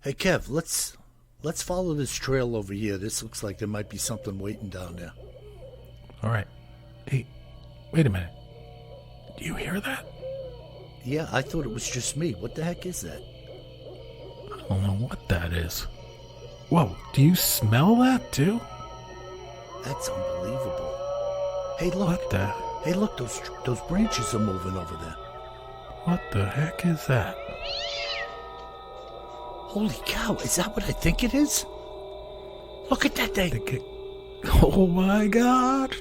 Hey, Kev, let's follow this trail over here. This looks like there might be something waiting down there. All right. Hey, wait a minute. Do you hear that? Yeah, I thought it was just me. What the heck is that? I don't know what that is. Whoa, do you smell that too? That's unbelievable. Hey, look. What the? Hey, look, those branches are moving over there. What the heck is that? Holy cow, is that what I think it is? Look at that thing. Oh my God.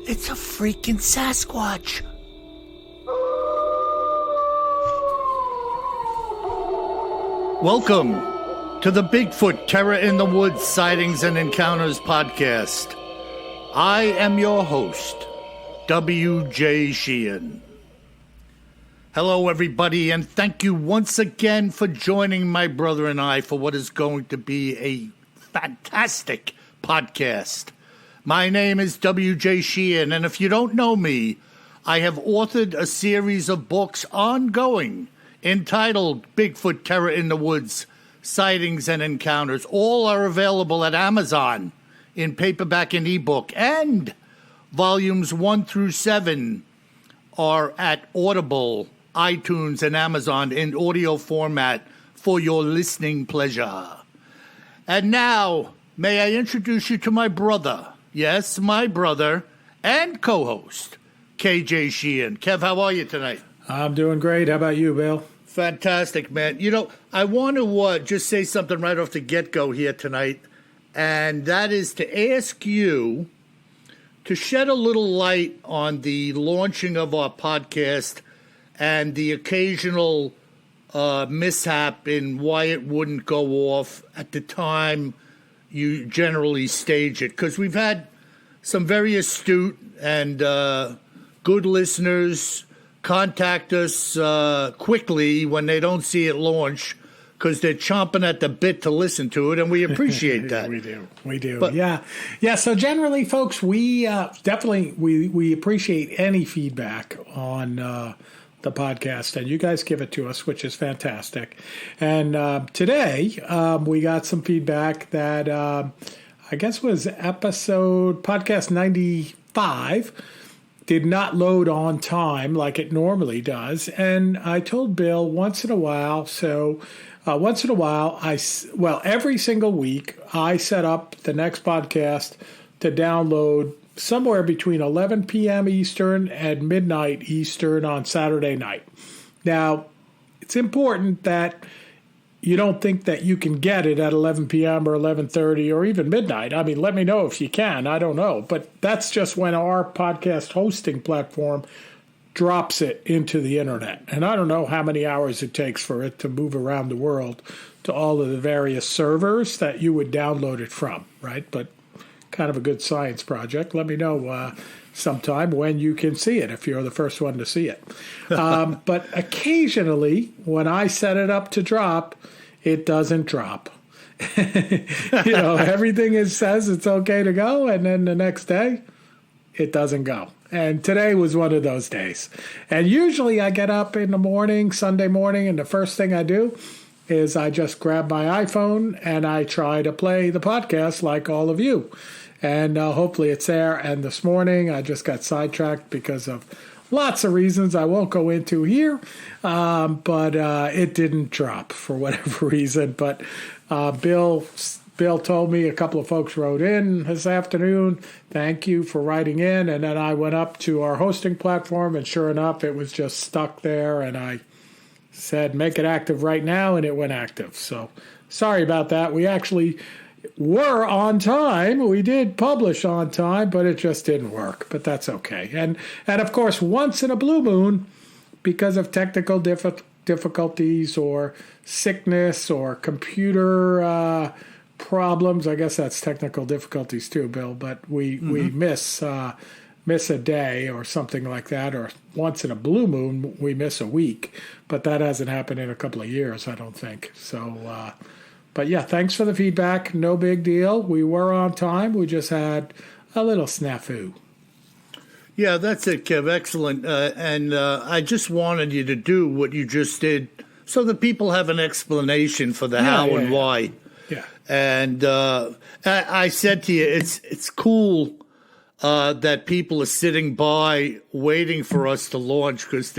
It's a freaking Sasquatch. Welcome to the Bigfoot Terror in the Woods Sightings and Encounters podcast. I am your host, W.J. Sheehan. Hello, everybody, and thank you once again for joining my brother and I for what is going to be a fantastic podcast. My name is W.J. Sheehan, and if you don't know me, I have authored a series of books ongoing entitled Bigfoot Terror in the Woods Sightings and Encounters. All are available at Amazon in paperback and ebook, and volumes 1 through 7 are at Audible, iTunes, and Amazon in audio format for your listening pleasure. And now, may I introduce you to my brother, yes, my brother, and co-host, KJ Sheehan. Kev, how are you tonight? I'm doing great. How about you, Bill? Fantastic, man. You know, I want to just say something right off the get-go here tonight, and that is to ask you to shed a little light on the launching of our podcast and the occasional mishap in why it wouldn't go off at the time you generally stage it. Because we've had some very astute and good listeners contact us quickly when they don't see it launch, because they're chomping at the bit to listen to it, and we appreciate that. We do. But, yeah. So generally, folks, we definitely we appreciate any feedback on the podcast, and you guys give it to us, which is fantastic. And today we got some feedback that I guess was podcast 95 did not load on time like it normally does. And I told Bill once in a while, every single week, I set up the next podcast to download somewhere between 11 p.m. Eastern and midnight Eastern on Saturday night. Now, it's important that you don't think that you can get it at 11 p.m. or 11:30 or even midnight. I mean, let me know if you can. I don't know. But that's just when our podcast hosting platform drops it into the internet. And I don't know how many hours it takes for it to move around the world to all of the various servers that you would download it from, right? But kind of a good science project. Let me know sometime when you can see it, if you're the first one to see it. But occasionally, when I set it up to drop, it doesn't drop. Everything says it's okay to go, and then the next day, it doesn't go. And today was one of those days. And usually I get up in the morning, Sunday morning, and the first thing I do is I just grab my iPhone and I try to play the podcast like all of you. And hopefully it's there. And this morning I just got sidetracked because of lots of reasons I won't go into here. But it didn't drop for whatever reason. But Bill told me, a couple of folks wrote in this afternoon. Thank you for writing in. And then I went up to our hosting platform, and sure enough, it was just stuck there. And I said, make it active right now, and it went active. So sorry about that. We actually were on time. We did publish on time, but it just didn't work. But that's okay. And of course, once in a blue moon, because of technical difficulties or sickness or computer problems, I guess that's technical difficulties too, Bill, but we miss a day or something like that, or once in a blue moon we miss a week, but that hasn't happened in a couple of years, I don't think. So but yeah, thanks for the feedback. No big deal. We were on time. We just had a little snafu. Yeah, that's it, Kev. Excellent. And I just wanted you to do what you just did so that people have an explanation for the how and why. Yeah. And I said to you, it's cool that people are sitting by waiting for us to launch because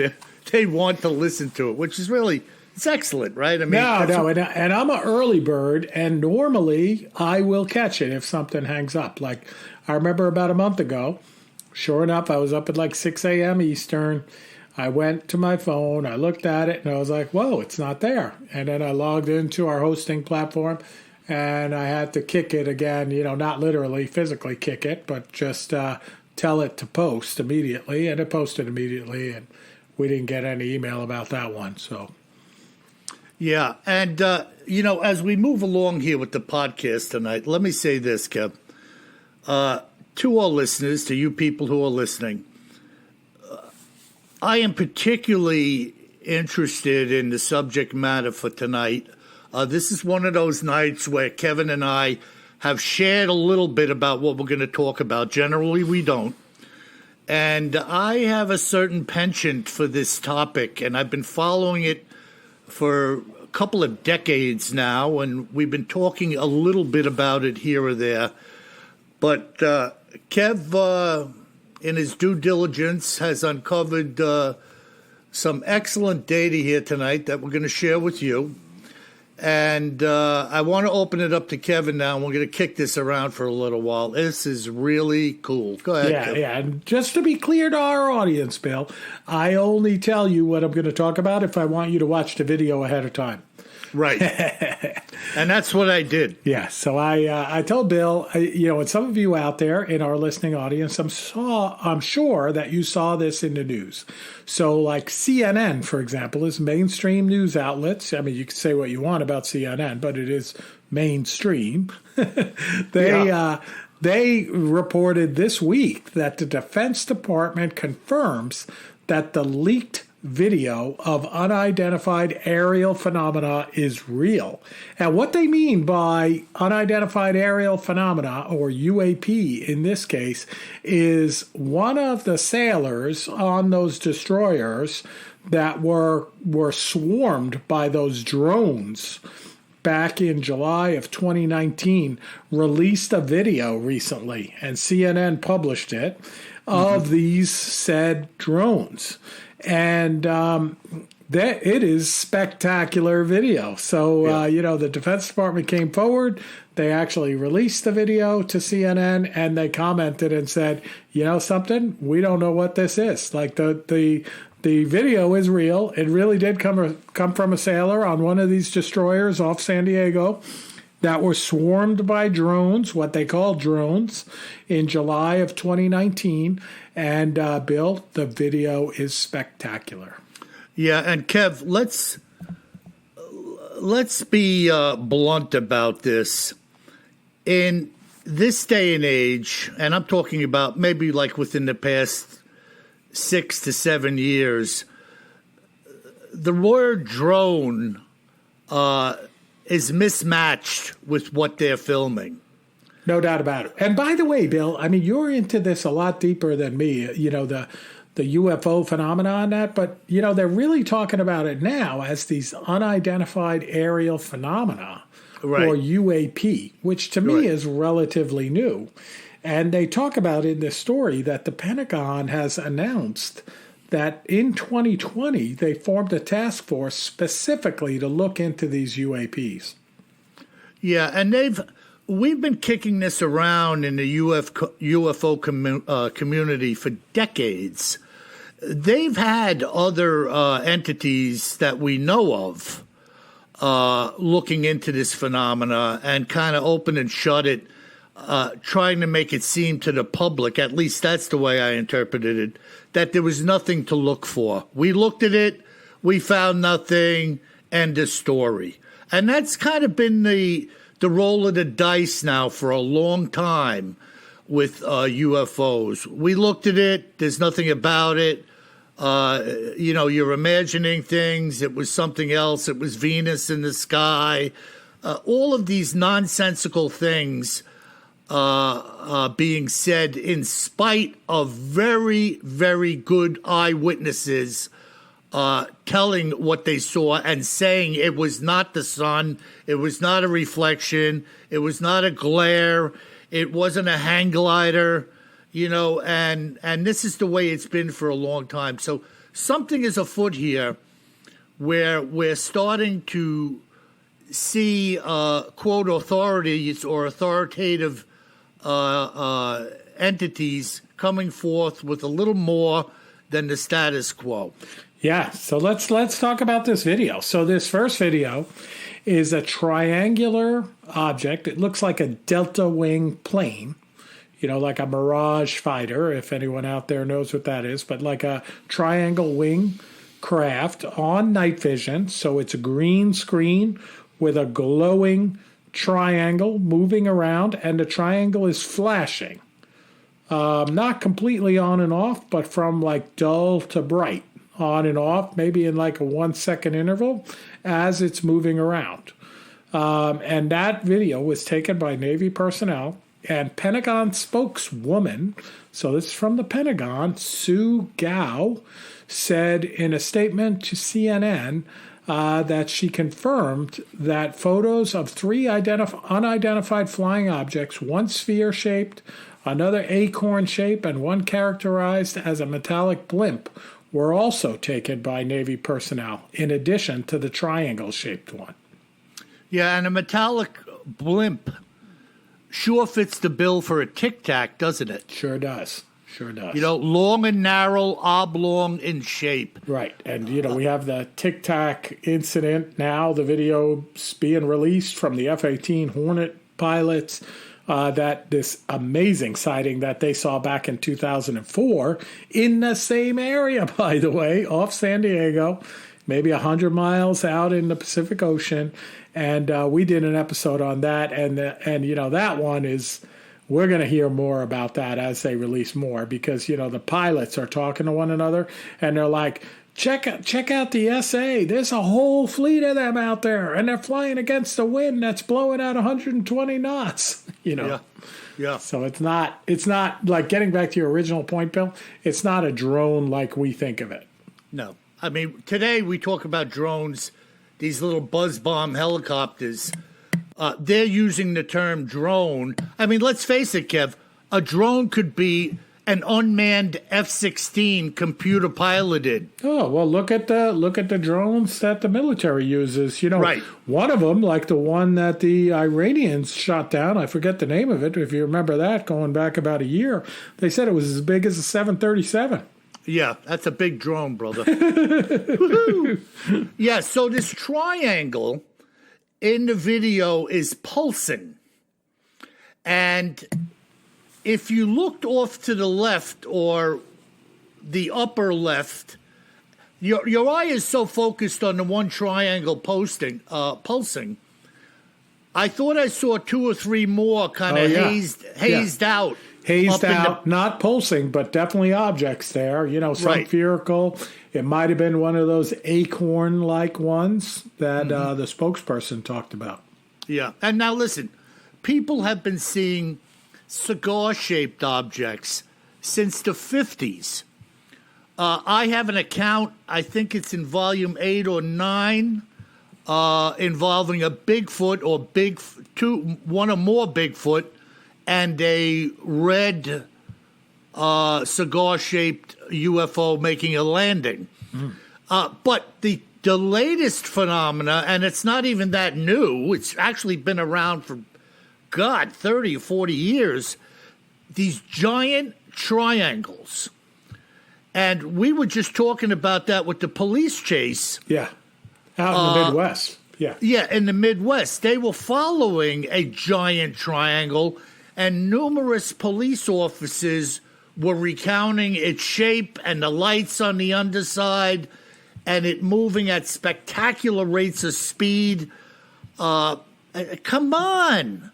they want to listen to it, which is really, it's excellent, right? I mean, and I'm an early bird, and normally I will catch it if something hangs up. Like I remember about a month ago, sure enough, I was up at like 6 a.m. Eastern. I went to my phone, I looked at it, and I was like, whoa, it's not there. And then I logged into our hosting platform, and I had to kick it again, not literally physically kick it, but just tell it to post immediately, and it posted immediately, and we didn't get any email about that one. So, yeah, and as we move along here with the podcast tonight, let me say this, Kev, to our listeners, to you people who are listening, I am particularly interested in the subject matter for tonight. This is one of those nights where Kevin and I have shared a little bit about what we're going to talk about. Generally, we don't. And I have a certain penchant for this topic, and I've been following it for a couple of decades now, and we've been talking a little bit about it here or there. But Kev, in his due diligence, has uncovered some excellent data here tonight that we're going to share with you. And I want to open it up to Kevin now, and we're going to kick this around for a little while. This is really cool. Go ahead, Kevin. Yeah. And just to be clear to our audience, Bill, I only tell you what I'm going to talk about if I want you to watch the video ahead of time. Right. And that's what I did. Yeah. So I told Bill, and some of you out there in our listening audience, I'm sure that you saw this in the news. So like CNN, for example, is mainstream news outlets. I mean, you can say what you want about CNN, but it is mainstream. They reported this week that the Defense Department confirms that the leaked video of unidentified aerial phenomena is real. And what they mean by unidentified aerial phenomena, or UAP in this case, is one of the sailors on those destroyers that were swarmed by those drones back in July of 2019 released a video recently, and CNN published it, of these said drones. And it is spectacular video. So, the Defense Department came forward. They actually released the video to CNN, and they commented and said, something? We don't know what this is. Like the video is real. It really did come from a sailor on one of these destroyers off San Diego that were swarmed by drones, what they call drones, in July of 2019. And, Bill, the video is spectacular. Yeah, and Kev, let's be blunt about this. In this day and age, and I'm talking about maybe like within the past 6 to 7 years, the word drone is mismatched with what they're filming. No doubt about it. And by the way, Bill, I mean, you're into this a lot deeper than me, the UFO phenomena and that, but, they're really talking about it now as these unidentified aerial phenomena, right, or UAP, which to me is relatively new. And they talk about in this story that the Pentagon has announced that in 2020, they formed a task force specifically to look into these UAPs. Yeah, and we've been kicking this around in the UFO community for decades. They've had other entities that we know of looking into this phenomena and kind of open and shut it, trying to make it seem to the public, at least that's the way I interpreted it, that there was nothing to look for. We looked at it, we found nothing, end of story. And that's kind of been the roll of the dice now for a long time with UFOs. We looked at it, there's nothing about it. You're imagining things. It was something else. It was Venus in the sky. All of these nonsensical things being said in spite of very, very good eyewitnesses telling what they saw and saying it was not the sun, it was not a reflection, it was not a glare, it wasn't a hang glider, and this is the way it's been for a long time. So something is afoot here where we're starting to see, quote, authorities or authoritative entities coming forth with a little more than the status quo. Yeah, so let's talk about this video. So this first video is a triangular object. It looks like a delta wing plane, like a Mirage fighter, if anyone out there knows what that is, but like a triangle wing craft on night vision. So it's a green screen with a glowing triangle moving around, and the triangle is flashing. Not completely on and off, but from like dull to bright, on and off, maybe in like a 1 second interval as it's moving around. And that video was taken by Navy personnel and Pentagon spokeswoman. So this is from the Pentagon. Sue Gao said in a statement to CNN that she confirmed that photos of three unidentified flying objects, one sphere-shaped, another acorn shape, and one characterized as a metallic blimp, were also taken by Navy personnel, in addition to the triangle-shaped one. Yeah, and a metallic blimp sure fits the bill for a Tic Tac, doesn't it? Sure does. Sure does. Long and narrow, oblong in shape. Right. And, we have the Tic Tac incident now, the video's being released from the F-18 Hornet pilots, that this amazing sighting that they saw back in 2004 in the same area, by the way, off San Diego, maybe 100 miles out in the Pacific Ocean. And we did an episode on that. And that one is... We're going to hear more about that as they release more because, the pilots are talking to one another and they're like, check out the SA. There's a whole fleet of them out there and they're flying against the wind that's blowing out 120 knots, Yeah. So it's not like, getting back to your original point, Bill, it's not a drone like we think of it. No. I mean, today we talk about drones, these little buzz bomb helicopters. They're using the term drone. I mean, let's face it, Kev. A drone could be an unmanned F-16 computer piloted. Oh, well, look at the drones that the military uses. Right. One of them, like the one that the Iranians shot down, I forget the name of it, if you remember that, going back about a year, they said it was as big as a 737. Yeah, that's a big drone, brother. Woohoo! Yeah, so this triangle in the video is pulsing. And if you looked off to the left or the upper left, your eye is so focused on the one triangle pulsing. I thought I saw two or three more kind of hazed out. Hazed out, not pulsing, but definitely objects there. Some Right. spherical. It might have been one of those acorn-like ones that the spokesperson talked about. Yeah. And now listen, people have been seeing cigar-shaped objects since the 50s. I have an account, I think it's in volume 8 or 9, involving a Bigfoot or one or more Bigfoot and a red cigar-shaped UFO making a landing. But the latest phenomena, and it's not even that new, it's actually been around for, 30 or 40 years, these giant triangles. And we were just talking about that with the police chase. Yeah, out in the Midwest. Yeah, in the Midwest. They were following a giant triangle, and numerous police officers were recounting its shape and the lights on the underside and it moving at spectacular rates of speed. Come on.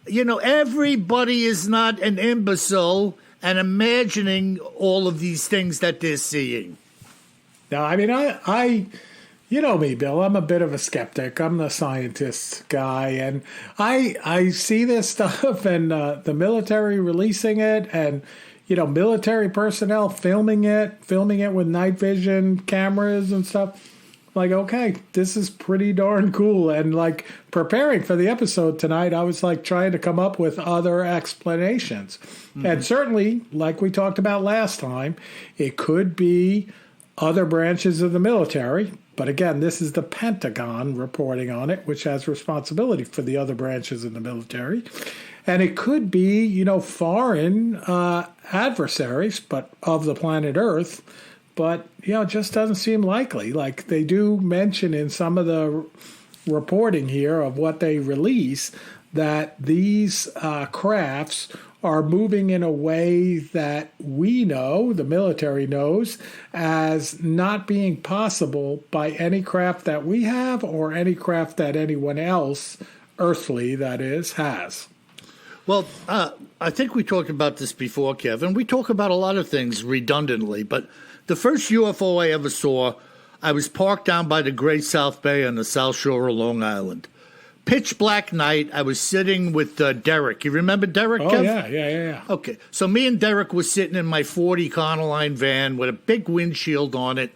Everybody is not an imbecile and imagining all of these things that they're seeing. No, I mean, I you know me, Bill. I'm a bit of a skeptic. I'm the scientist guy, and I see this stuff and the military releasing it, and military personnel filming it with night vision cameras and stuff. Like, okay, this is pretty darn cool. And like preparing for the episode tonight, I was like trying to come up with other explanations. Mm-hmm. And certainly, like we talked about last time, it could be other branches of the military. But again, this is the Pentagon reporting on it, which has responsibility for the other branches of the military. And it could be, foreign adversaries, but of the planet Earth. But, it just doesn't seem likely. Like they do mention in some of the reporting here of what they release that these crafts are moving in a way that we know, the military knows, as not being possible by any craft that we have or any craft that anyone else, earthly that is, has. Well, I think we talked about this before, Kevin. We talk about a lot of things redundantly, but the first UFO I ever saw, I was parked down by the Great South Bay on the South Shore of Long Island. Pitch black night. I was sitting with Derek. You remember Derek, Oh, Kev? Yeah. Okay. So me and Derek were sitting in my 40 Econoline van with a big windshield on it,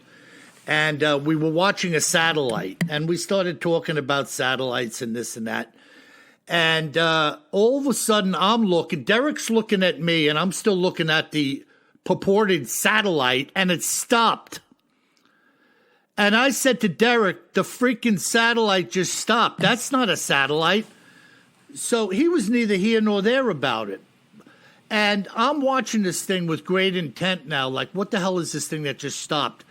and we were watching a satellite, and we started talking about satellites and this and that. And all of a sudden, Derek's looking at me, and I'm still looking at the purported satellite, and it stopped. And I said to Derek, the freaking satellite just stopped. That's not a satellite. So he was neither here nor there about it. And I'm watching this thing with great intent now, like, what the hell is this thing that just stopped?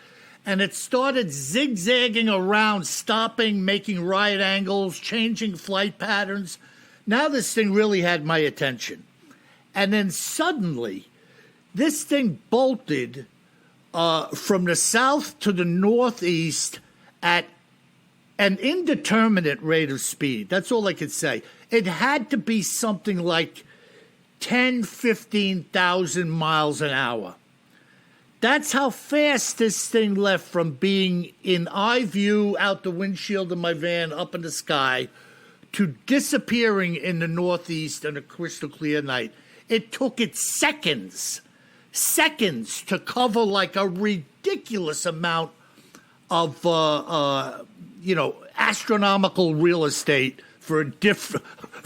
And it started zigzagging around, stopping, making right angles, changing flight patterns. Now this thing really had my attention. And then suddenly, this thing bolted from the south to the northeast at an indeterminate rate of speed. That's all I could say. It had to be something like 10, 15,000 miles an hour. That's how fast this thing left from being in eye view out the windshield of my van up in the sky to disappearing in the northeast on a crystal clear night. It took it seconds to cover like a ridiculous amount of, astronomical real estate for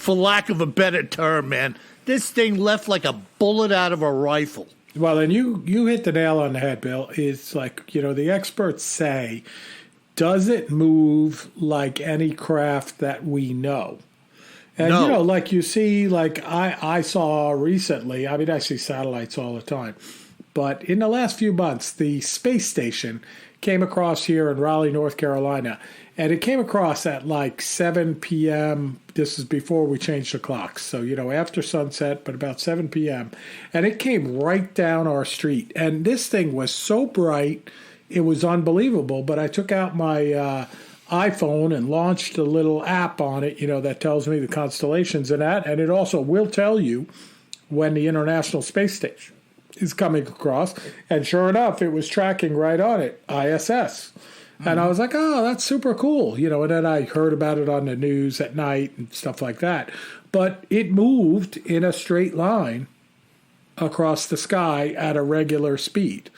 lack of a better term, man. This thing left like a bullet out of a rifle. Well, and you hit the nail on the head, Bill. It's like, the experts say, does it move like any craft that we know? And, no. Like you see, like I saw recently, I mean, I see satellites all the time. But in the last few months, the space station came across here in Raleigh, North Carolina. And it came across at like 7 p.m. This is before we changed the clocks. So, after sunset, but about 7 p.m. And it came right down our street. And this thing was so bright, it was unbelievable. But I took out my iPhone and launched a little app on it, that tells me the constellations and that. And it also will tell you when the International Space Station is coming across. And sure enough, it was tracking right on it, ISS. And I was like, oh, that's super cool. And then I heard about it on the news at night and stuff like that. But it moved in a straight line across the sky at a regular speed.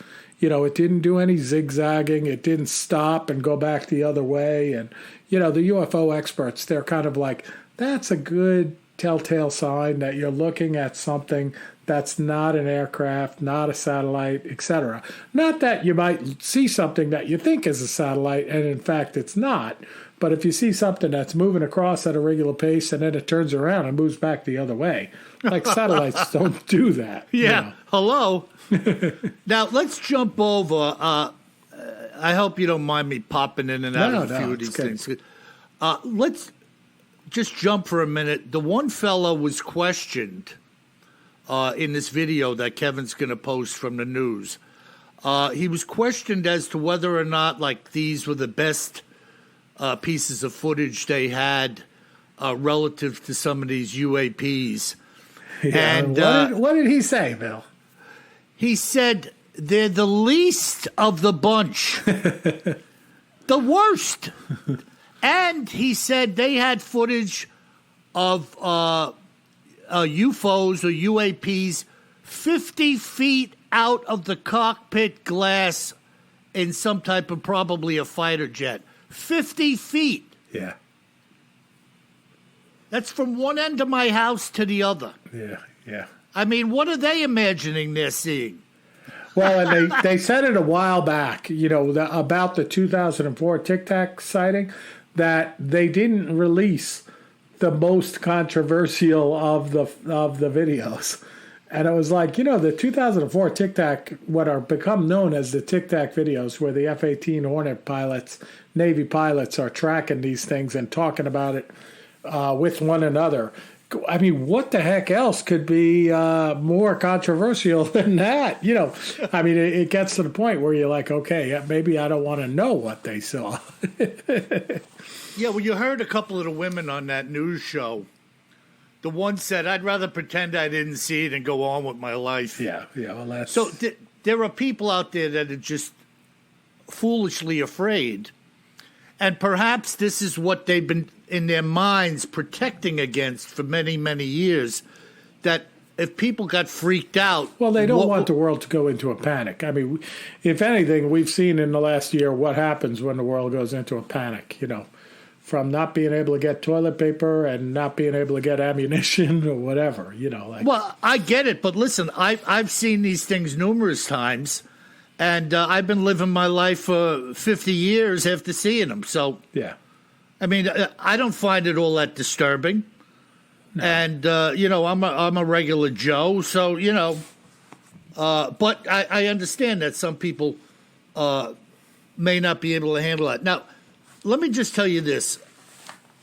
It didn't do any zigzagging. It didn't stop and go back the other way. And, the UFO experts, they're kind of like, that's a good telltale sign that you're looking at something that's not an aircraft, not a satellite, etc. Not that you might see something that you think is a satellite, and in fact it's not. But if you see something that's moving across at a regular pace and then it turns around and moves back the other way, like satellites don't do that. Yeah, hello. Now, let's jump over. I hope you don't mind me popping in and out of a few of these things. Let's just jump for a minute. The one fellow was questioned in this video that Kevin's going to post from the news. He was questioned as to whether or not, like, these were the best pieces of footage they had relative to some of these UAPs. Yeah, and what did he say, Bill? He said they're the least of the bunch. The worst. And he said they had footage of UFOs or UAPs 50 feet out of the cockpit glass in some type of probably a fighter jet. 50 feet. Yeah. That's from one end of my house to the other. Yeah, yeah. I mean, what are they imagining they're seeing? Well, and they said it a while back, about the 2004 Tic Tac sighting, that they didn't release the most controversial of the videos. And it was like, the 2004 Tic Tac, what are become known as the Tic Tac videos, where the F-18 Hornet pilots, Navy pilots, are tracking these things and talking about it with one another. I mean, what the heck else could be more controversial than that? I mean, it gets to the point where you're like, okay, maybe I don't want to know what they saw. Yeah, well, you heard a couple of the women on that news show. The one said, I'd rather pretend I didn't see it and go on with my life. Yeah, well, that's... So there are people out there that are just foolishly afraid. And perhaps this is what they've been, in their minds, protecting against for many, many years, that if people got freaked out... Well, they don't want the world to go into a panic. I mean, if anything, we've seen in the last year what happens when the world goes into a panic, from not being able to get toilet paper and not being able to get ammunition or whatever, Well, I get it, but listen, I've seen these things numerous times, and I've been living my life for 50 years after seeing them. So, yeah. I mean, I don't find it all that disturbing. No. And, I'm a regular Joe, so, but I understand that some people may not be able to handle that. Now, let me just tell you this.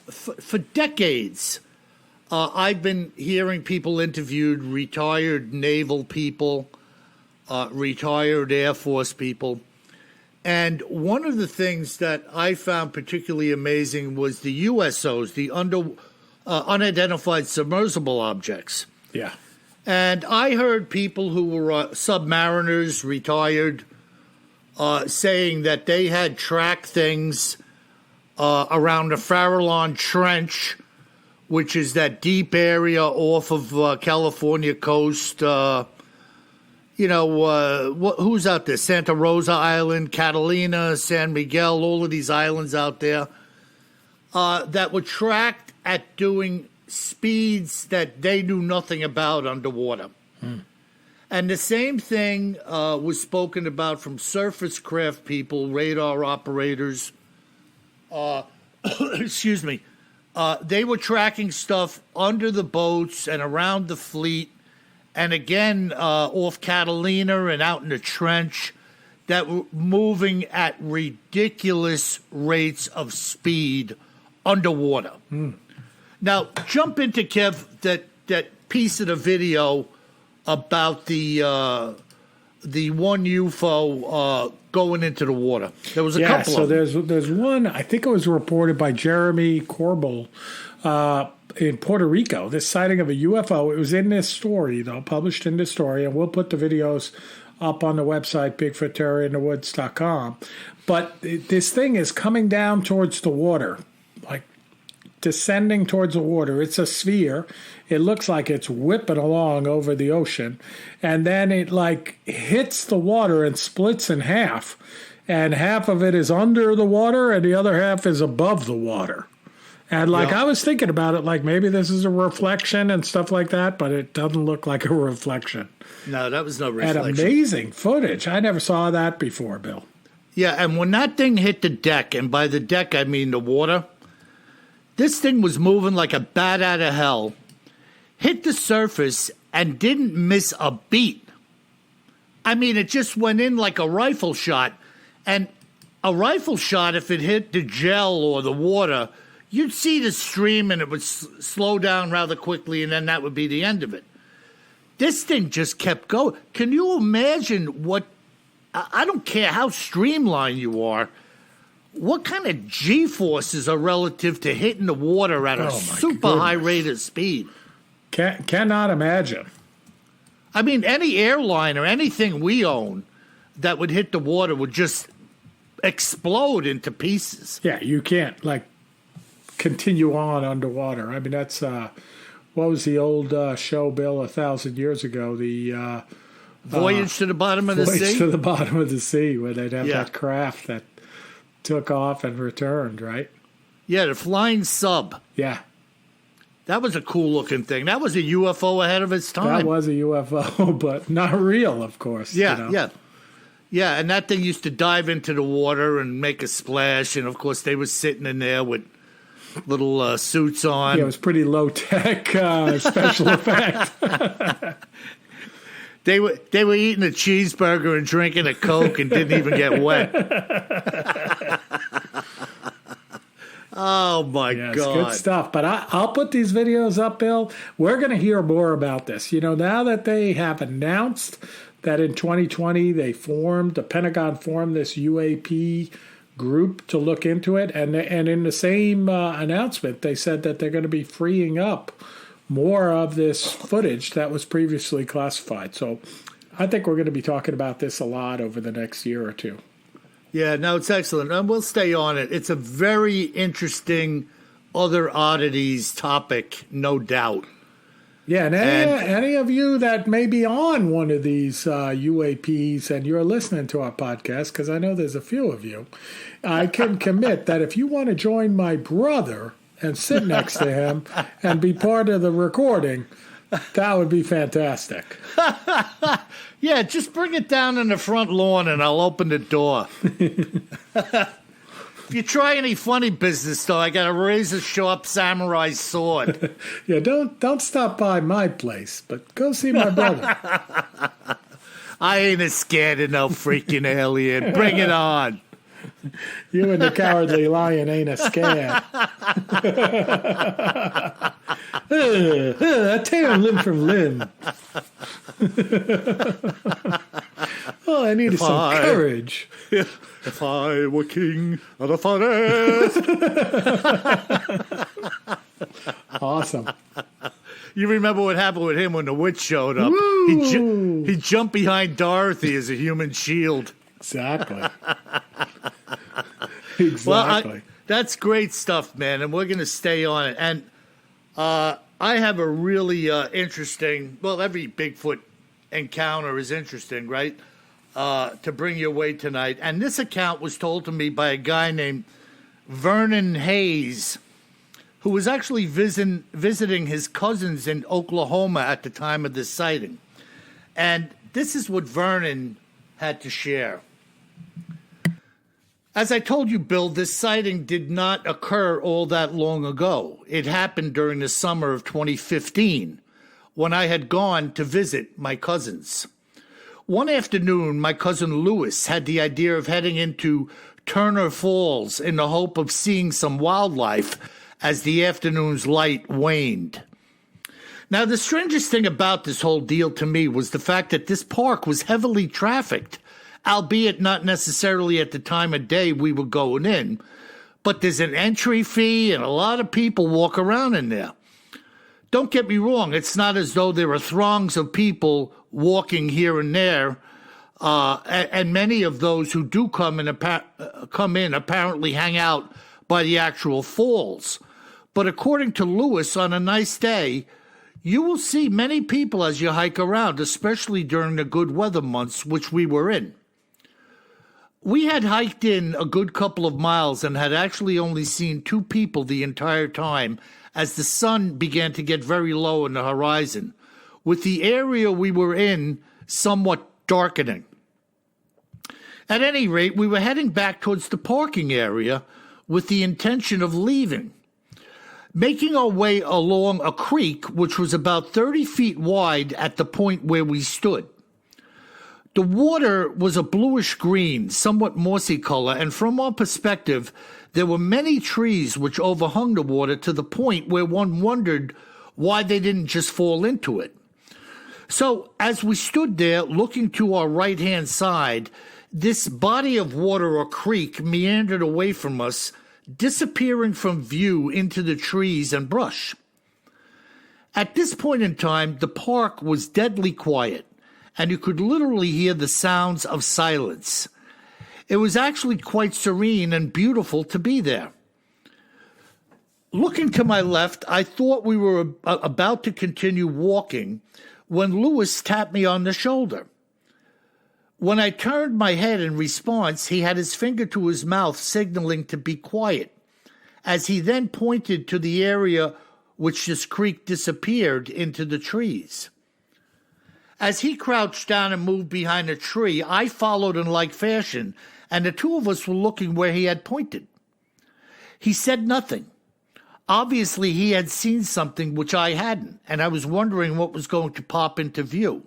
For decades, I've been hearing people interviewed, retired naval people, retired Air Force people. And one of the things that I found particularly amazing was the USOs, the unidentified submersible objects. Yeah. And I heard people who were submariners, retired, saying that they had tracked things around the Farallon Trench, which is that deep area off of California coast. Who's out there? Santa Rosa Island, Catalina, San Miguel, all of these islands out there that were tracked at doing speeds that they knew nothing about underwater. And the same thing was spoken about from surface craft people, radar operators. Excuse me. They were tracking stuff under the boats and around the fleet, and again off Catalina and out in the trench, that were moving at ridiculous rates of speed underwater. Now, jump into, Kev, that piece of the video about the one UFO going into the water. There was a couple of them. So there's one, I think it was reported by Jeremy Corbell in Puerto Rico, this sighting of a UFO. It was in this story, though, published in this story, and we'll put the videos up on the website, BigfootTerrorInTheWoods.com. But this thing is coming down towards the water, like descending towards the water. It's a sphere. It looks like it's whipping along over the ocean. And then it like hits the water and splits in half. And half of it is under the water and the other half is above the water. And I was thinking about it, like maybe this is a reflection and stuff like that, but it doesn't look like a reflection. No, that was no reflection. And amazing footage. I never saw that before, Bill. Yeah, and when that thing hit the deck, and by the deck I mean the water, this thing was moving like a bat out of hell, hit the surface, and didn't miss a beat. I mean, it just went in like a rifle shot. And a rifle shot, if it hit the gel or the water, you'd see the stream and it would slow down rather quickly, and then that would be the end of it. This thing just kept going. Can you imagine what... I don't care how streamlined you are. What kind of G-forces are relative to hitting the water at a super high rate of speed? Cannot imagine. I mean, any airline or anything we own that would hit the water would just explode into pieces. Yeah, you can't, continue on underwater. I mean, that's what was the old show, Bill, 1,000 years ago? The Voyage to the Bottom of the Sea? Voyage to the Bottom of the Sea, where they'd have that craft that took off and returned, right? Yeah, the flying sub. Yeah. That was a cool-looking thing. That was a UFO ahead of its time. That was a UFO, but not real, of course. Yeah, yeah. Yeah, and that thing used to dive into the water and make a splash, and, of course, they were sitting in there with little suits on. Yeah, it was pretty low-tech special effect. They were eating a cheeseburger and drinking a Coke and didn't even get wet. Oh, my God. Good stuff. But I'll put these videos up, Bill. We're going to hear more about this. You know, now that they have announced that in 2020 the Pentagon formed this UAP group to look into it. And in the same announcement, they said that they're going to be freeing up more of this footage that was previously classified. So I think we're going to be talking about this a lot over the next year or two. Yeah, no, it's excellent. And we'll stay on it. It's a very interesting other oddities topic, no doubt. Yeah, and any of you that may be on one of these UAPs and you're listening to our podcast, because I know there's a few of you, I can commit that if you want to join my brother and sit next to him and be part of the recording, that would be fantastic. Yeah, just bring it down in the front lawn and I'll open the door. If you try any funny business, though, I got a razor-sharp samurai sword. Yeah, don't stop by my place, but go see my brother. I ain't as scared of no freaking alien. Bring it on. You and the Cowardly Lion ain't a scam. I tear limb from limb. Oh, I needed some courage. If I were king of the forest. Awesome. You remember what happened with him when the witch showed up? He jumped behind Dorothy as a human shield. Exactly. Well, that's great stuff, man, and we're going to stay on it. And I have a really interesting, well, every Bigfoot encounter is interesting, right, to bring your way tonight. And this account was told to me by a guy named Vernon Hayes, who was actually visiting his cousins in Oklahoma at the time of this sighting. And this is what Vernon had to share. As I told you, Bill, this sighting did not occur all that long ago. It happened during the summer of 2015, when I had gone to visit my cousins. One afternoon, my cousin Lewis had the idea of heading into Turner Falls in the hope of seeing some wildlife as the afternoon's light waned. Now, the strangest thing about this whole deal to me was the fact that this park was heavily trafficked, albeit not necessarily at the time of day we were going in, but there's an entry fee and a lot of people walk around in there. Don't get me wrong, it's not as though there are throngs of people walking here and there, and many of those who do come in apparently hang out by the actual falls. But according to Lewis, on a nice day, you will see many people as you hike around, especially during the good weather months, which we were in. We had hiked in a good couple of miles and had actually only seen two people the entire time as the sun began to get very low in the horizon, with the area we were in somewhat darkening. At any rate, we were heading back towards the parking area with the intention of leaving. Making our way along a creek which was about 30 feet wide at the point where we stood. The water was a bluish green, somewhat mossy color, and from our perspective, there were many trees which overhung the water to the point where one wondered why they didn't just fall into it. So, as we stood there looking to our right-hand side, this body of water or creek meandered away from us, disappearing from view into the trees and brush. At this point in time, the park was deadly quiet, and you could literally hear the sounds of silence. It was actually quite serene and beautiful to be there. Looking to my left, I thought we were about to continue walking when Lewis tapped me on the shoulder. When I turned my head in response, he had his finger to his mouth, signaling to be quiet, as he then pointed to the area which this creek disappeared into the trees. As he crouched down and moved behind a tree, I followed in like fashion, and the two of us were looking where he had pointed. He said nothing. Obviously, he had seen something which I hadn't, and I was wondering what was going to pop into view.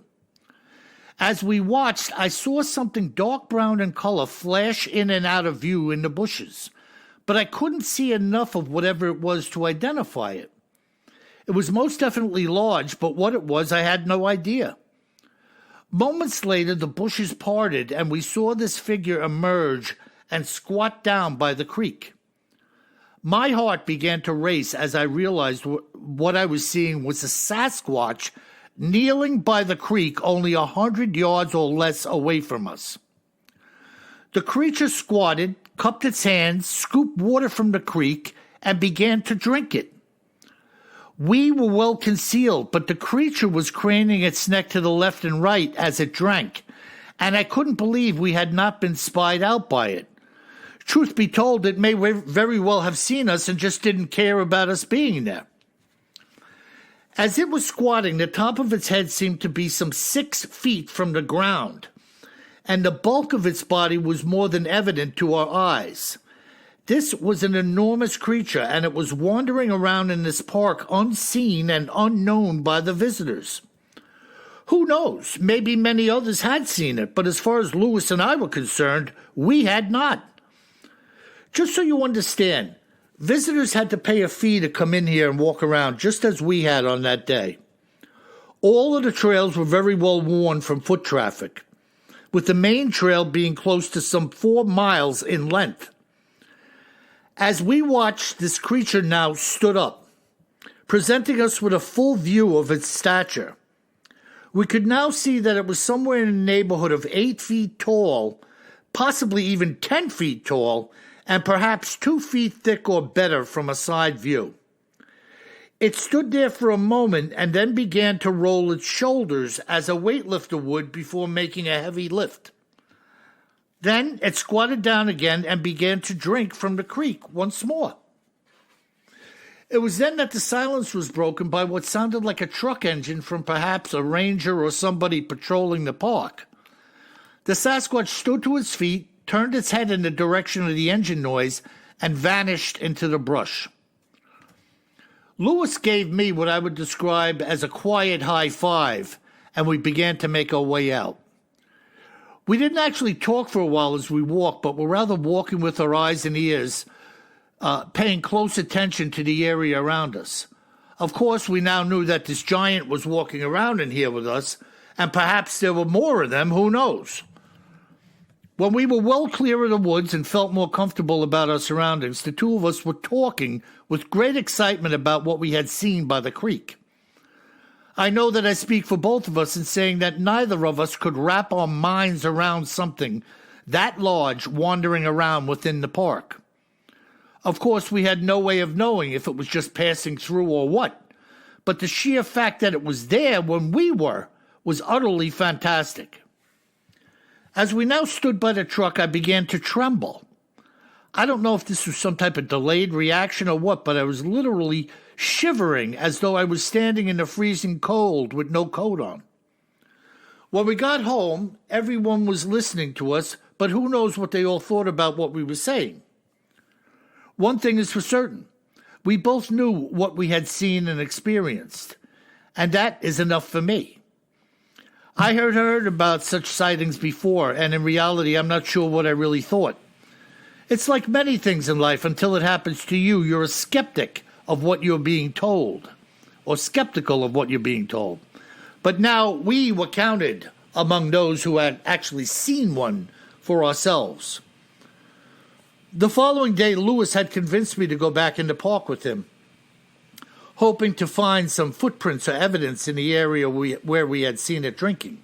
As we watched, I saw something dark brown in color flash in and out of view in the bushes, but I couldn't see enough of whatever it was to identify it. It was most definitely large, but what it was, I had no idea. Moments later, the bushes parted, and we saw this figure emerge and squat down by the creek. My heart began to race as I realized what I was seeing was a Sasquatch kneeling by the creek only 100 yards or less away from us. The creature squatted, cupped its hands, scooped water from the creek, and began to drink it. We were well concealed, but the creature was craning its neck to the left and right as it drank, and I couldn't believe we had not been spied out by it. Truth be told, it may very well have seen us and just didn't care about us being there. As it was squatting, the top of its head seemed to be some 6 feet from the ground, and the bulk of its body was more than evident to our eyes. This was an enormous creature, and it was wandering around in this park unseen and unknown by the visitors. Who knows? Maybe many others had seen it, but as far as Lewis and I were concerned, we had not. Just so you understand, visitors had to pay a fee to come in here and walk around, just as we had on that day. All of the trails were very well worn from foot traffic, with the main trail being close to some 4 miles in length. As we watched, this creature now stood up, presenting us with a full view of its stature. We could now see that it was somewhere in the neighborhood of 8 feet tall, possibly even 10 feet tall, and perhaps 2 feet thick or better from a side view. It stood there for a moment and then began to roll its shoulders as a weightlifter would before making a heavy lift. Then it squatted down again and began to drink from the creek once more. It was then that the silence was broken by what sounded like a truck engine from perhaps a ranger or somebody patrolling the park. The Sasquatch stood to its feet, turned its head in the direction of the engine noise, and vanished into the brush. Lewis gave me what I would describe as a quiet high five, and we began to make our way out. We didn't actually talk for a while as we walked, but were rather walking with our eyes and ears, paying close attention to the area around us. Of course, we now knew that this giant was walking around in here with us, and perhaps there were more of them, who knows? When we were well clear of the woods and felt more comfortable about our surroundings, the two of us were talking with great excitement about what we had seen by the creek. I know that I speak for both of us in saying that neither of us could wrap our minds around something that large wandering around within the park. Of course, we had no way of knowing if it was just passing through or what, but the sheer fact that it was there when we were was utterly fantastic. As we now stood by the truck, I began to tremble. I don't know if this was some type of delayed reaction or what, but I was literally shivering as though I was standing in the freezing cold with no coat on. When we got home, everyone was listening to us, but who knows what they all thought about what we were saying. One thing is for certain. We both knew what we had seen and experienced, and that is enough for me. I had heard about such sightings before, and in reality, I'm not sure what I really thought. It's like many things in life. Until it happens to you, you're a skeptic of what you're being told, or skeptical of what you're being told. But now we were counted among those who had actually seen one for ourselves. The following day, Lewis had convinced me to go back in the park with him, hoping to find some footprints or evidence in the area where we had seen it drinking.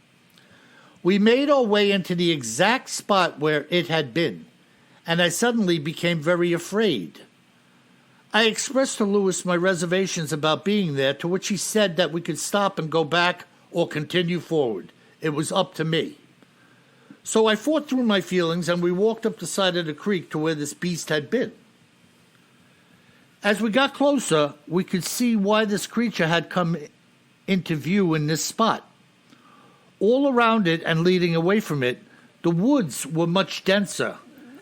We made our way into the exact spot where it had been, and I suddenly became very afraid. I expressed to Lewis my reservations about being there, to which he said that we could stop and go back or continue forward. It was up to me. So I fought through my feelings, and we walked up the side of the creek to where this beast had been. As we got closer, we could see why this creature had come into view in this spot. All around it and leading away from it, the woods were much denser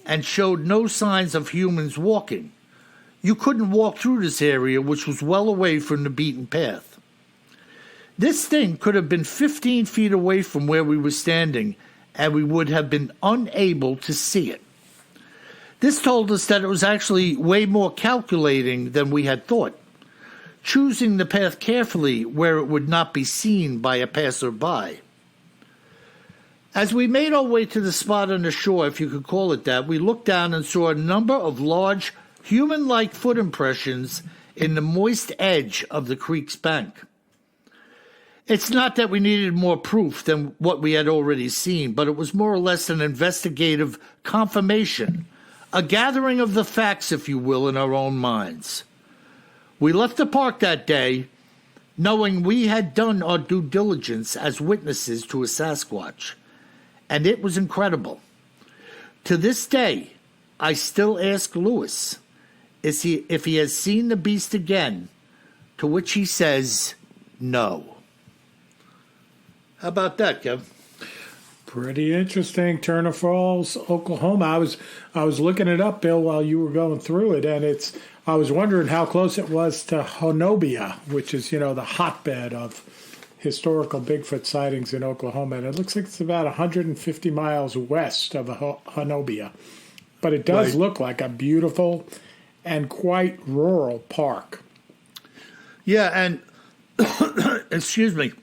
and showed no signs of humans walking. You couldn't walk through this area, which was well away from the beaten path. This thing could have been 15 feet away from where we were standing, and we would have been unable to see it. This told us that it was actually way more calculating than we had thought, choosing the path carefully where it would not be seen by a passerby. As we made our way to the spot on the shore, if you could call it that, we looked down and saw a number of large, human-like foot impressions in the moist edge of the creek's bank. It's not that we needed more proof than what we had already seen, but it was more or less an investigative confirmation, a gathering of the facts, if you will, in our own minds. We left the park that day knowing we had done our due diligence as witnesses to a Sasquatch, and it was incredible. To this day, I still ask Lewis if he has seen the beast again, to which he says no. How about that, Kev? Pretty interesting. Turner Falls, Oklahoma. I was looking it up, Bill, while you were going through it, and I was wondering how close it was to Honobia, which is, the hotbed of historical Bigfoot sightings in Oklahoma. And it looks like it's about 150 miles west of Honobia. But it does look like a beautiful and quite rural park. Yeah, and excuse me.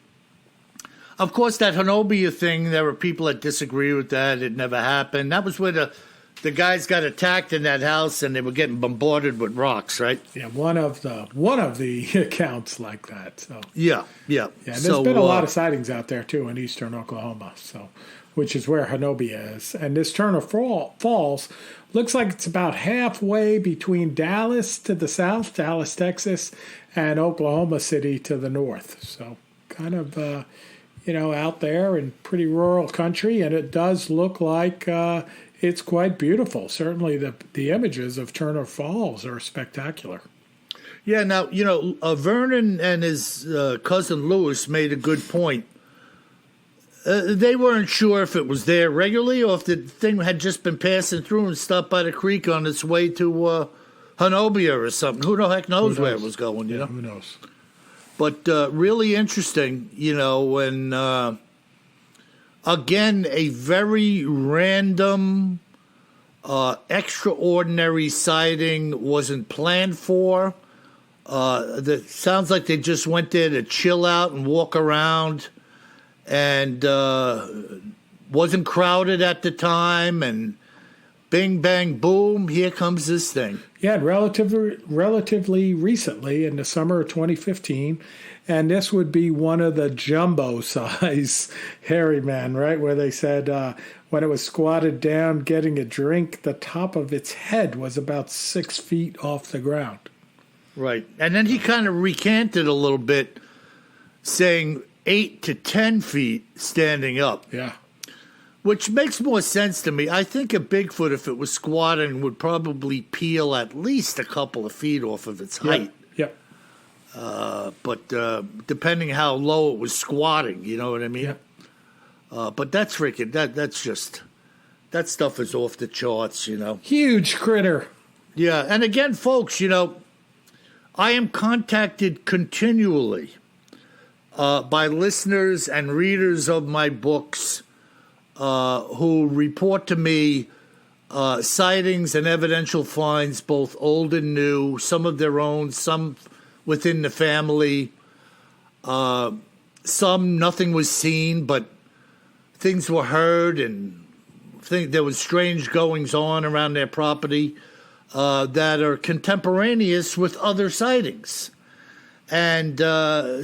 Of course, that Honobia thing, there were people that disagree with that. It never happened. That was where the guys got attacked in that house and they were getting bombarded with rocks, right? Yeah, one of the accounts like that. So Yeah. Yeah, there's been a lot of sightings out there too in eastern Oklahoma, which is where Honobia is. And this Turner Falls looks like it's about halfway between Dallas to the south, Dallas, Texas, and Oklahoma City to the north. So kind of out there in pretty rural country, and it does look like it's quite beautiful. Certainly the images of Turner Falls are spectacular. Yeah, now, Vernon and his cousin Lewis made a good point. They weren't sure if it was there regularly or if the thing had just been passing through and stopped by the creek on its way to Honobia or something. Who the heck knows where it was going, you know? Who knows? But really interesting, when, again, a very random, extraordinary sighting wasn't planned for. That sounds like they just went there to chill out and walk around, and wasn't crowded at the time, and bing, bang, boom, here comes this thing. Yeah, relatively recently, in the summer of 2015, and this would be one of the jumbo-size hairy men, right, where they said when it was squatted down getting a drink, the top of its head was about 6 feet off the ground. Right, and then he kind of recanted a little bit, saying 8 to 10 feet standing up. Yeah. Which makes more sense to me. I think a Bigfoot, if it was squatting, would probably peel at least a couple of feet off of its height. Yep. But depending how low it was squatting, you know what I mean? Yep. But that's freaking, that's just, that stuff is off the charts, Huge critter. Yeah, and again, folks, I am contacted continually by listeners and readers of my books who report to me sightings and evidential finds, both old and new, some of their own, some within the family, some nothing was seen, but things were heard, and there was strange goings-on around their property that are contemporaneous with other sightings. And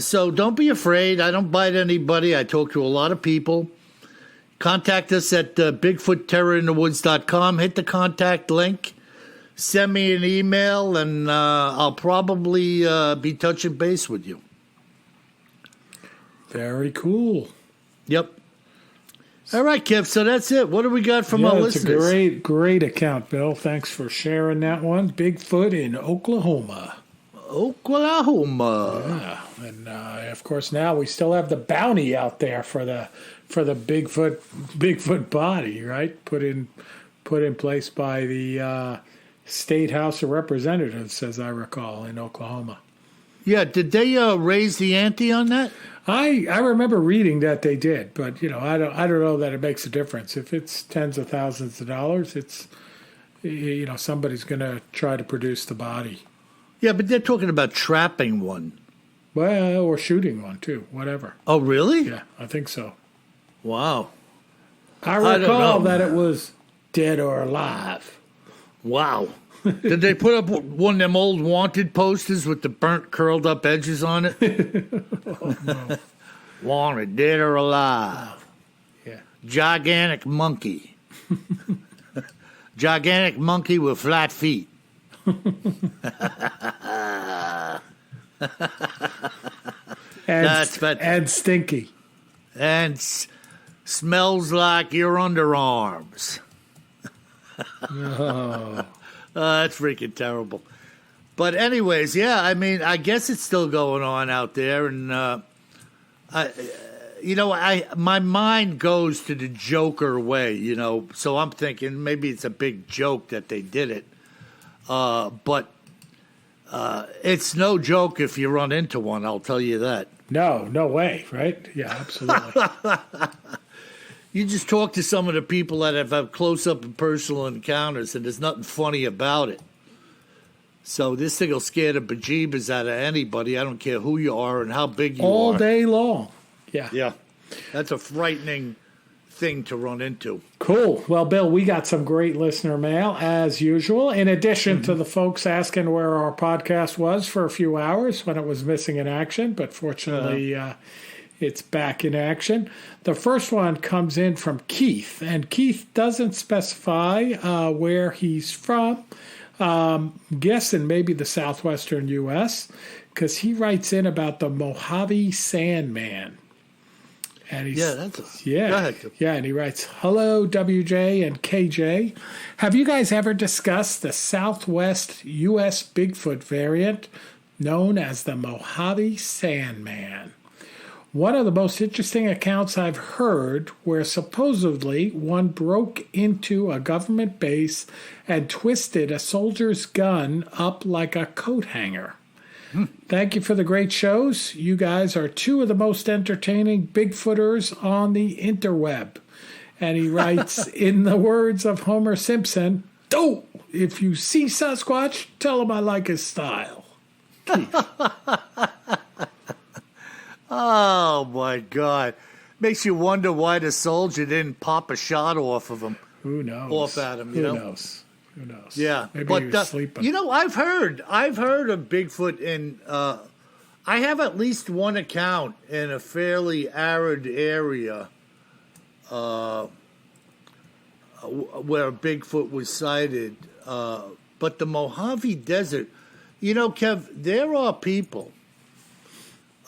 so don't be afraid. I don't bite anybody. I talk to a lot of people. Contact us at BigfootTerrorinthewoods.com. Hit the contact link. send me an email, and I'll probably be touching base with you. Very cool. Yep. All right, Kev, so that's it. What do we got from our listeners? It's a great account, Bill. Thanks for sharing that one. Bigfoot in Oklahoma. Oklahoma. Yeah, and of course now we still have the bounty out there for the Bigfoot body, right? Put in place by the State House of Representatives, as I recall, in Oklahoma. Yeah, did they raise the ante on that? I remember reading that they did, but I don't know that it makes a difference. If it's tens of thousands of dollars, it's somebody's going to try to produce the body. Yeah, but they're talking about trapping one. Well, or shooting one too, whatever. Oh, really? Yeah, I think so. Wow. I recall that it was dead or alive. Wow. Did they put up one of them old wanted posters with the burnt, curled up edges on it? Oh, no. Wanted, dead or alive. Yeah. Gigantic monkey. Gigantic monkey with flat feet. and stinky. And smells like your underarms. Oh. That's freaking terrible. But anyways, yeah, I mean, I guess it's still going on out there, and my mind goes to the Joker way, so I'm thinking maybe it's a big joke that they did it, but it's no joke if you run into one. I'll tell you that. No way, right? Yeah, absolutely. You just talk to some of the people that have had close-up and personal encounters, and there's nothing funny about it. So this thing will scare the bejeebers out of anybody. I don't care who you are and how big you are. All day long. Yeah. Yeah. That's a frightening thing to run into. Cool. Well, Bill, we got some great listener mail, as usual, in addition to the folks asking where our podcast was for a few hours when it was missing in action. But fortunately, it's back in action. The first one comes in from Keith, and Keith doesn't specify where he's from. Guessing maybe the southwestern U.S., because he writes in about the Mojave Sandman. And he's, go ahead. Yeah, and he writes, "Hello, WJ and KJ. Have you guys ever discussed the Southwest U.S. Bigfoot variant known as the Mojave Sandman? One of the most interesting accounts I've heard where supposedly one broke into a government base and twisted a soldier's gun up like a coat hanger. Thank you for the great shows. You guys are two of the most entertaining Bigfooters on the interweb." And he writes, in the words of Homer Simpson, "Oh, if you see Sasquatch, tell him I like his style." Oh, my God. Makes you wonder why the soldier didn't pop a shot off of him. Who knows? Off at him, Who knows? Who knows? Yeah. Maybe he was sleeping. I've heard of Bigfoot in, I have at least one account in a fairly arid area where Bigfoot was sighted. But the Mojave Desert, Kev, there are people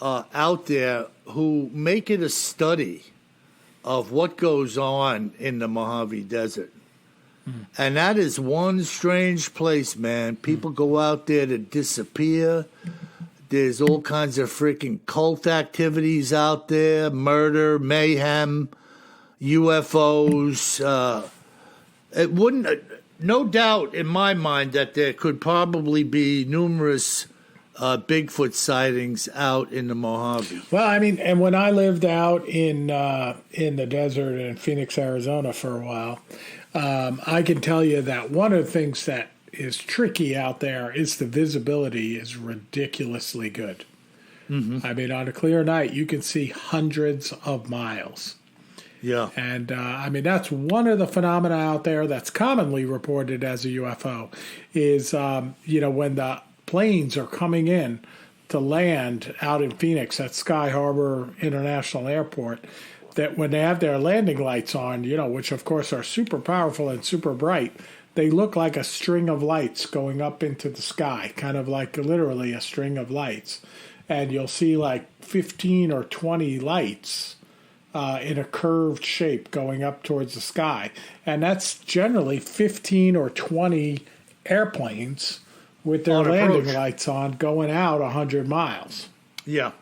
out there who make it a study of what goes on in the Mojave Desert. And that is one strange place, man. People go out there to disappear. There's all kinds of freaking cult activities out there, murder, mayhem, UFOs. It wouldn't, no doubt in my mind that there could probably be numerous Bigfoot sightings out in the Mojave. Well, I mean, and when I lived out in the desert in Phoenix, Arizona for a while, I can tell you that one of the things that is tricky out there is the visibility is ridiculously good. Mm-hmm. I mean, on a clear night, you can see hundreds of miles. Yeah. And, I mean, that's one of the phenomena out there that's commonly reported as a UFO is, when the planes are coming in to land out in Phoenix at Sky Harbor International Airport, that when they have their landing lights on, which of course are super powerful and super bright, they look like a string of lights going up into the sky, kind of like literally a string of lights. And you'll see like 15 or 20 lights in a curved shape going up towards the sky. And that's generally 15 or 20 airplanes with their landing lights on going out 100 miles. Yeah.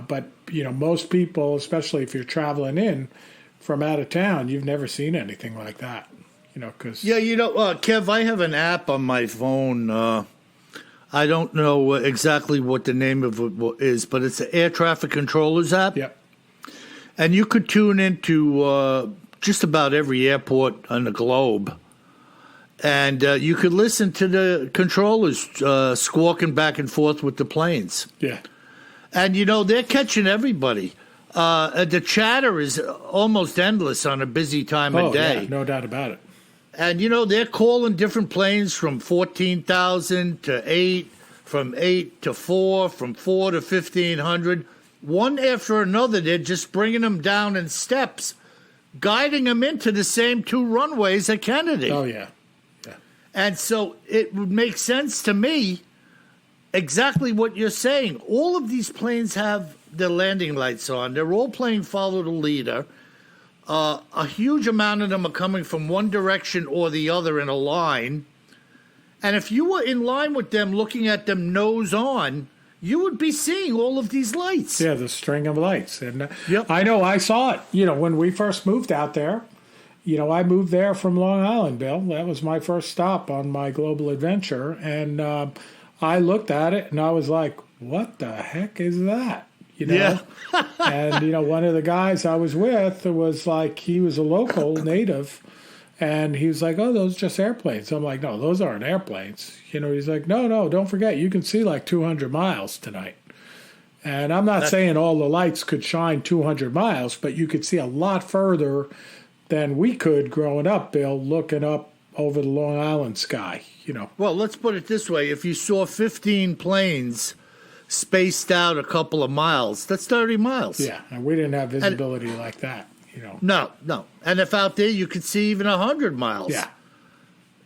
But most people, especially if you're traveling in from out of town, you've never seen anything like that. Because Kev, I have an app on my phone. I don't know exactly what the name of it is, but it's an air traffic controllers app. Yep. And you could tune into just about every airport on the globe. And you could listen to the controllers squawking back and forth with the planes. Yeah. And, they're catching everybody. The chatter is almost endless on a busy time of day. Yeah, no doubt about it. And, they're calling different planes from 14,000 to 8, from 8 to 4, from 4 to 1,500. One after another, they're just bringing them down in steps, guiding them into the same 2 runways at Kennedy. Oh, yeah. And so it would make sense to me exactly what you're saying. All of these planes have their landing lights on. They're all playing follow the leader. A huge amount of them are coming from one direction or the other in a line. And if you were in line with them, looking at them nose on, you would be seeing all of these lights. Yeah, the string of lights. And yep. I know I saw it, when we first moved out there. I moved there from Long Island, Bill. That was my first stop on my global adventure. And I looked at it and I was like, what the heck is that? Yeah. And, one of the guys I was with was like, he was a local native. And he was like, oh, those are just airplanes. I'm like, no, those aren't airplanes. He's like, no, don't forget, you can see like 200 miles tonight. And I'm not saying all the lights could shine 200 miles, but you could see a lot further than we could growing up, Bill, looking up over the Long Island sky, Well, let's put it this way. If you saw 15 planes spaced out a couple of miles, that's 30 miles. Yeah, and we didn't have visibility like that, No. And if out there you could see even 100 miles. Yeah.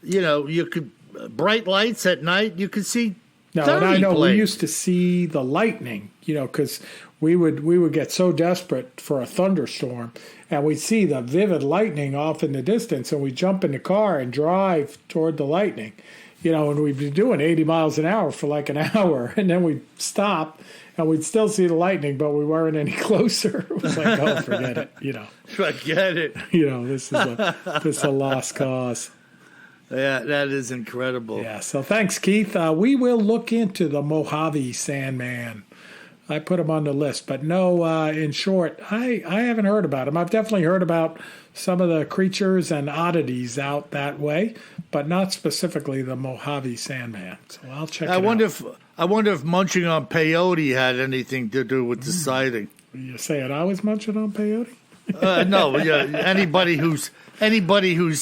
You could, bright lights at night, you could see 30 and I know planes. we used to see the lightning, because we would get so desperate for a thunderstorm, and we'd see the vivid lightning off in the distance, and we'd jump in the car and drive toward the lightning, and we'd be doing 80 miles an hour for like an hour, and then we'd stop, and we'd still see the lightning, but we weren't any closer. It was like, oh, forget it, Forget it. This is a lost cause. Yeah, that is incredible. Yeah, so thanks, Keith. We will look into the Mojave Sandman. I put him on the list, but no, in short, I haven't heard about him. I've definitely heard about some of the creatures and oddities out that way, but not specifically the Mojave Sandman. So I'll check it out. I wonder if munching on peyote had anything to do with the sighting. You're saying I was munching on peyote? No, anybody who's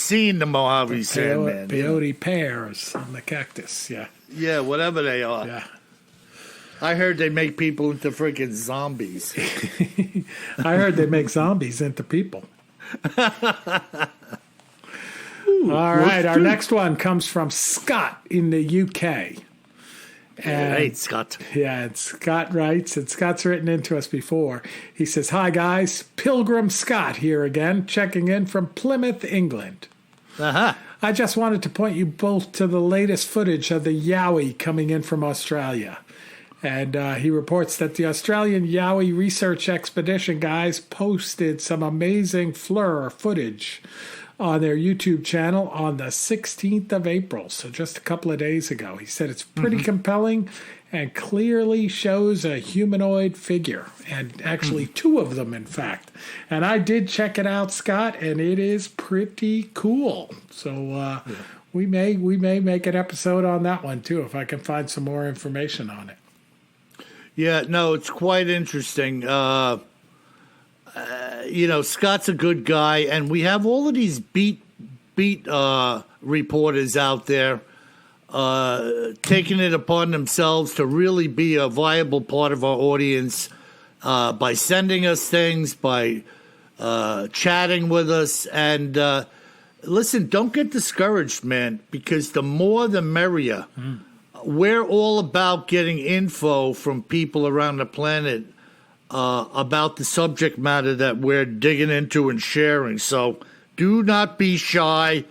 seen the Mojave Sandman. Peyote pears on the cactus, yeah. Yeah, whatever they are. Yeah. I heard they make people into freaking zombies. I heard they make zombies into people. All right, our next one comes from Scott in the UK. Hey, Scott. Yeah, and Scott writes, and Scott's written into us before. He says, hi, guys. Pilgrim Scott here again, checking in from Plymouth, England. Uh-huh. I just wanted to point you both to the latest footage of the Yowie coming in from Australia. And he reports that the Australian Yowie Research Expedition guys posted some amazing FLIR footage on their YouTube channel on the 16th of April, so just a couple of days ago. He said it's pretty compelling and clearly shows a humanoid figure, and actually 2 of them, in fact. And I did check it out, Scott, and it is pretty cool. So we may make an episode on that one, too, if I can find some more information on it. Yeah, no, it's quite interesting. Scott's a good guy, and we have all of these beat reporters out there taking it upon themselves to really be a viable part of our audience by sending us things, by chatting with us, and listen, don't get discouraged, man, because the more the merrier. We're all about getting info from people around the planet about the subject matter that we're digging into and sharing. So do not be shy.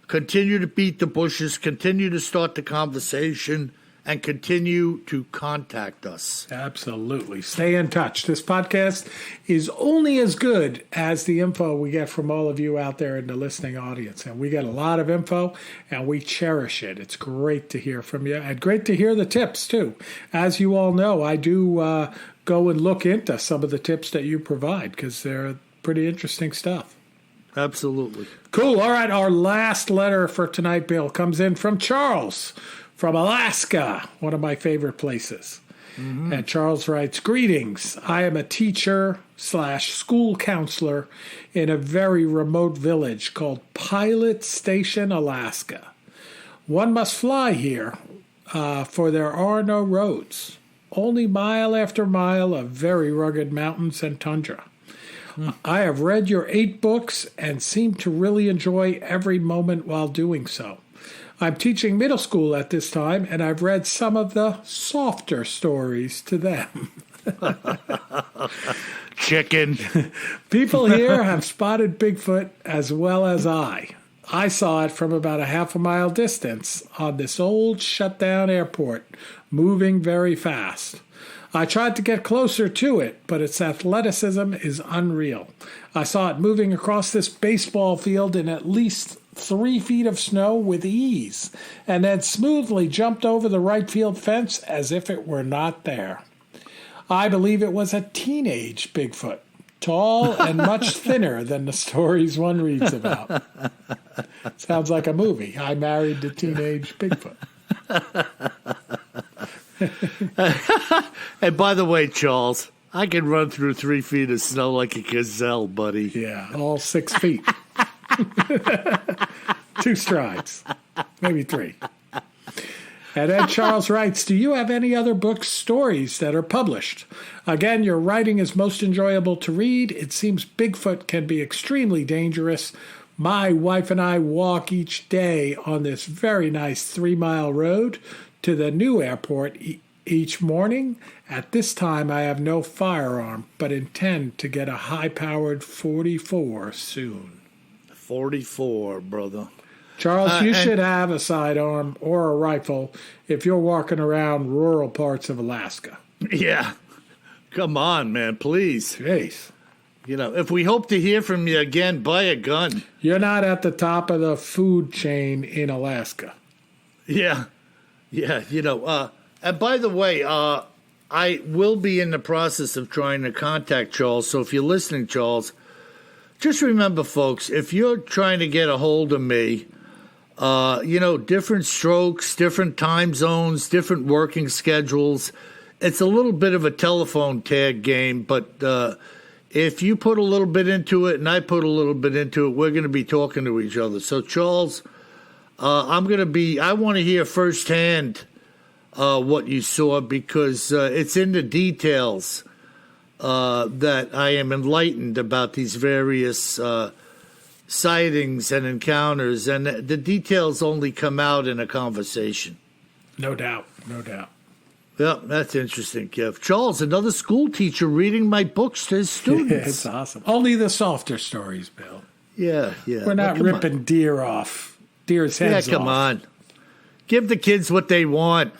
Continue to beat the bushes. Continue to start the conversation. And continue to contact us. Absolutely. Stay in touch. This podcast is only as good as the info we get from all of you out there in the listening audience. And we get a lot of info, and we cherish it. It's great to hear from you, and great to hear the tips, too. As you all know, I do go and look into some of the tips that you provide, because they're pretty interesting stuff. Absolutely. Cool. All right. Our last letter for tonight, Bill, comes in from Charles from Alaska, one of my favorite places. And Charles writes, "Greetings. I am a teacher/school counselor in a very remote village called Pilot Station, Alaska. One must fly here, for there are no roads, only mile after mile of very rugged mountains and tundra. I have read your 8 books and seem to really enjoy every moment while doing so. I'm teaching middle school at this time, and I've read some of the softer stories to them." Chicken. "People here have spotted Bigfoot as well as I. I saw it from about a half a mile distance on this old shut-down airport, moving very fast. I tried to get closer to it, but its athleticism is unreal. I saw it moving across this baseball field in at least 3 feet of snow with ease, and then smoothly jumped over the right field fence as if it were not there. I believe it was a teenage Bigfoot, tall and much thinner than the stories one reads about." Sounds like a movie. I Married the Teenage Bigfoot. And by the way, Charles, I can run through 3 feet of snow like a gazelle, buddy. Yeah, all 6 feet. 2 strides, maybe 3. And then Charles writes, "Do you have any other books, stories that are published? Again, your writing is most enjoyable to read. It seems Bigfoot can be extremely dangerous. My wife and I walk each day on this very nice 3-mile road to the new airport each morning. At this time, I have no firearm, but intend to get a high-powered .44 soon." 44, brother. Charles, you should have a sidearm or a rifle if you're walking around rural parts of Alaska. Yeah. Come on, man, please. Jeez. You know, if we hope to hear from you again, buy a gun. You're not at the top of the food chain in Alaska. Yeah. Yeah, you know, and by the way, I will be in the process of trying to contact Charles, so if you're listening, Charles, just remember, folks, if you're trying to get a hold of me, you know, different strokes, different time zones, different working schedules. It's a little bit of a telephone tag game, but if you put a little bit into it and I put a little bit into it, we're going to be talking to each other. So, Charles, I want to hear firsthand what you saw, because it's in the details that I am enlightened about these various sightings and encounters, and the details only come out in a conversation. No doubt, no doubt. Yeah, that's interesting, Kev. Charles, another school teacher reading my books to his students. Yeah, it's awesome. Only the softer stories, Bill. Yeah, yeah. We're not ripping deer's heads off. Yeah, come on. Give the kids what they want.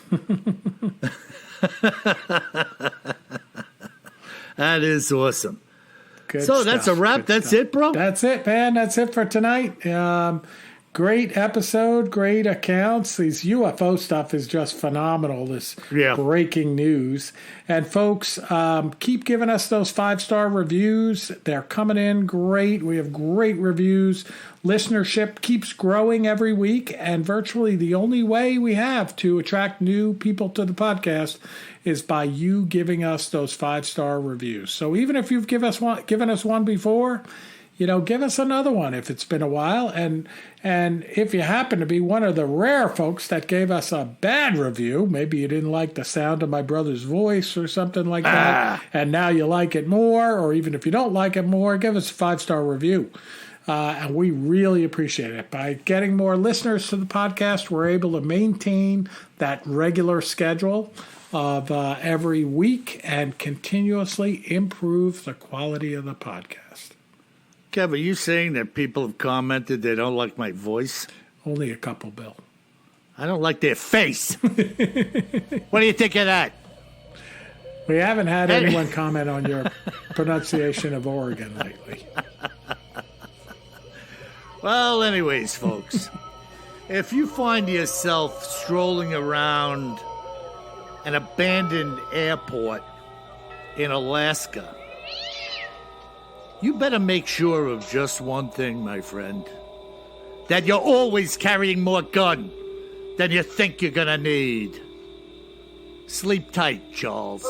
That is awesome. Good so stuff. That's a wrap. That's it, bro? That's it, man. That's it for tonight. Great episode, great accounts. These UFO stuff is just phenomenal, this breaking news. And folks, keep giving us those 5-star reviews. They're coming in great. We have great reviews. Listenership keeps growing every week, and virtually the only way we have to attract new people to the podcast is by you giving us those 5-star reviews. So even if you've given us one before, give us another one if it's been a while. And if you happen to be one of the rare folks that gave us a bad review, maybe you didn't like the sound of my brother's voice or something like that, and now you like it more, or even if you don't like it more, give us a 5-star review. and we really appreciate it. By getting more listeners to the podcast, we're able to maintain that regular schedule of every week and continuously improve the quality of the podcast. Kev, are you saying that people have commented they don't like my voice? Only a couple, Bill. I don't like their face. What do you think of that? We haven't had anyone comment on your pronunciation of Oregon lately. Well, anyways, folks, if you find yourself strolling around an abandoned airport in Alaska, you better make sure of just one thing, my friend. That you're always carrying more gun than you think you're gonna need. Sleep tight, Charles.